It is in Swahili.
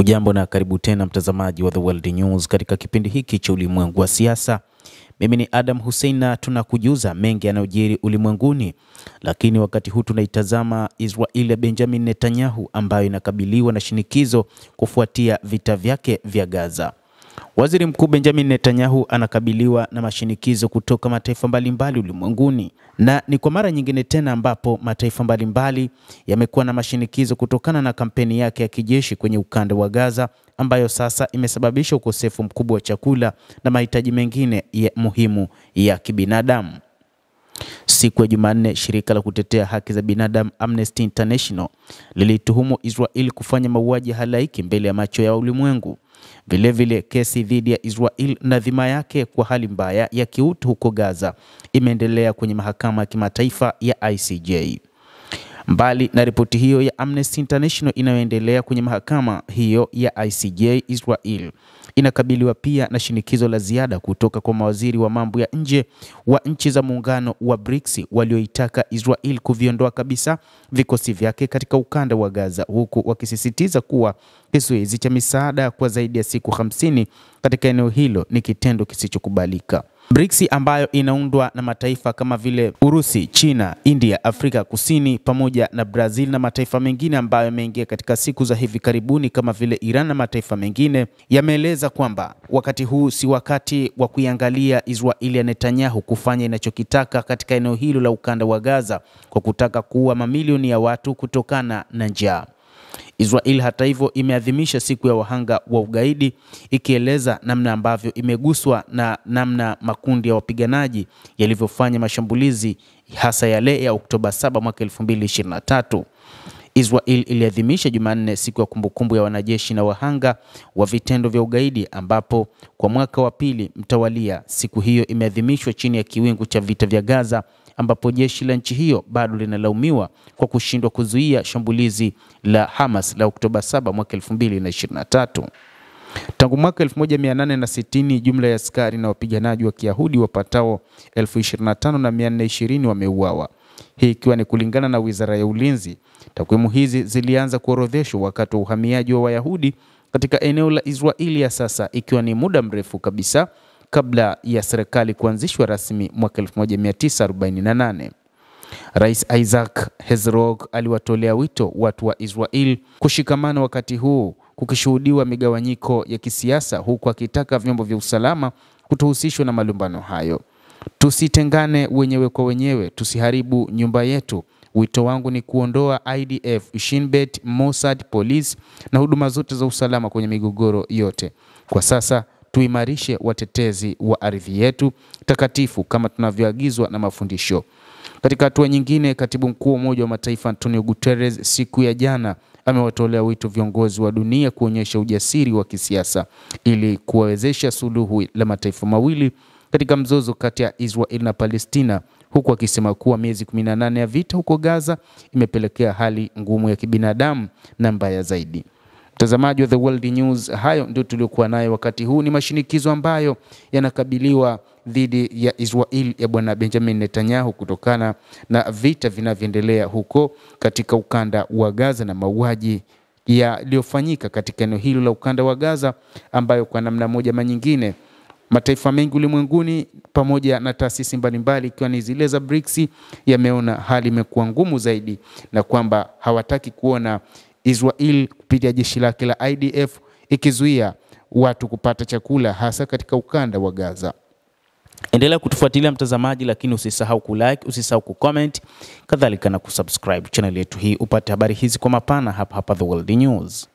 Hujambo na karibu tena mtazamaji wa The World News katika kipindi hiki cha ulimwengu wa siasa. Mimi ni Adam Hussein na tunakujuza mengi yanayojiri ulimwenguni, lakini wakati huu tunaitazama Israeli ya Benjamin Netanyahu ambayo inakabiliwa na shinikizo kufuatia vita vyake vya Gaza. Waziri Mkuu Benjamin Netanyahu anakabiliwa na mashinikizo kutoka mataifa mbalimbali ulimwenguni, na ni kwa mara nyingine tena ambapo mataifa mbalimbali yamekuwa na mashinikizo kutokana na kampeni yake ya kijeshi kwenye ukanda wa Gaza ambayo sasa imesababisha ukosefu mkubwa wa chakula na mahitaji mengine muhimu ya kibinadamu. Siku ya Jumanne, shirika la kutetea haki za binadamu Amnesty International lilituhumu Israel kufanya mauaji halaiki mbele ya macho ya ulimwengu. Vilevile kesi dhidi ya Israel na dhima yake kwa hali mbaya ya kiutu huko Gaza imeendelea kwenye mahakama ya kimataifa ya ICJ. Mbali na ripoti hiyo ya Amnesty International inayoendelea kwenye mahakama hiyo ya ICJ, Israel inakabiliwa pia na shinikizo la ziada kutoka kwa mawaziri wa mambo ya nje wa nchi za muungano wa BRICS walioitaka Israel kuviondoa kabisa vikosi vyake katika ukanda wa Gaza, huku wakisisitiza kuwa kizuizi cha misaada kwa zaidi ya siku 50 katika eneo hilo ni kitendo kisichokubalika. BRICS ambayo inaundwa na mataifa kama vile Urusi, China, India, Afrika Kusini pamoja na Brazil na mataifa mengine ambayo yameingia katika siku za hivi karibuni kama vile Iran na mataifa mengine, yameeleza kwamba wakati huu si wakati wa kuiangalia Israeli ya Netanyahu kufanya inachokitaka katika eneo hilo la ukanda wa Gaza kwa kutaka kuua mamilioni ya watu kutokana na njaa. Israel hata hivyo imeadhimisha siku ya wahanga wa ugaidi, ikieleza namna ambavyo imeguswa na namna makundi ya wapiganaji yalivyofanya mashambulizi hasa yale ya Oktoba 7 mwaka 2023. Israel iliadhimisha Jumanne siku ya kumbukumbu ya wanajeshi na wahanga wa vitendo vya ugaidi, ambapo kwa mwaka wa pili mtawalia siku hiyo imeadhimishwa chini ya kiwingu cha vita vya Gaza, ambapo jeshi la nchi hiyo bado linalaumiwa kwa kushindwa kuzuia shambulizi la Hamas la Oktoba 7 mwaka 2023. Tangu mwaka 1860 jumla ya askari na wapiganaji wa Kiyahudi wapatao 25,420 wameuawa. Hii ikiwa ni kulingana na Wizara ya Ulinzi. Takwimu hizi zilianza kuorodheshwa wakati wa uhamiaji wa Wayahudi katika eneo la Israeli ya sasa, ikiwa ni muda mrefu kabisa kabla ya serikali kuanzishwa rasmi mwaka 1948. Rais Isaac Herzog aliwatolea wito watu wa Israel kushikamana wakati huu kukishuhudiwa migawanyiko ya kisiasa, huku akitaka vyombo vya usalama kutohusishwa na malumbano hayo. Tusitengane wenyewe kwa wenyewe, tusiharibu nyumba yetu. Wito wangu ni kuondoa IDF, Shin Bet, Mossad, polisi na huduma zote za usalama kwenye migogoro yote. Kwa sasa tuimarishe watetezi wa ardhi yetu takatifu kama tunavyoagizwa na mafundisho. Katika hatua nyingine, Katibu Mkuu wa Umoja wa Mataifa Antonio Guterres siku ya jana amewatolea wito viongozi wa dunia kuonyesha ujasiri wa kisiasa ili kuwawezesha suluhu la mataifa mawili katika mzozo kati ya Israel na Palestina, huku akisema kuwa miezi 18 ya vita huko Gaza imepelekea hali ngumu ya kibinadamu na mbaya zaidi. Mtazamaji wa The World News, hayo ndio tuliokuwa nayo wakati huu. Ni mashinikizo ambayo yanakabiliwa dhidi ya Israel ya bwana Benjamin Netanyahu kutokana na vita vinavyoendelea huko katika ukanda wa Gaza na mauaji yaliyofanyika katika eneo hilo la ukanda wa Gaza, ambayo kwa namna moja ama nyingine mataifa mengi ulimwenguni pamoja na taasisi mbalimbali ikiwa ni zile za BRICS yameona hali imekuwa ngumu zaidi, na kwamba hawataki kuona Israel kupitia jeshi lake la IDF ikizuia watu kupata chakula hasa katika ukanda wa Gaza. Endelea kutufuatilia mtazamaji, lakini usisahau kulike, usisahau kucomment, kadhalika na kusubscribe channel yetu hii upate habari hizi kwa mapana hapa The World News.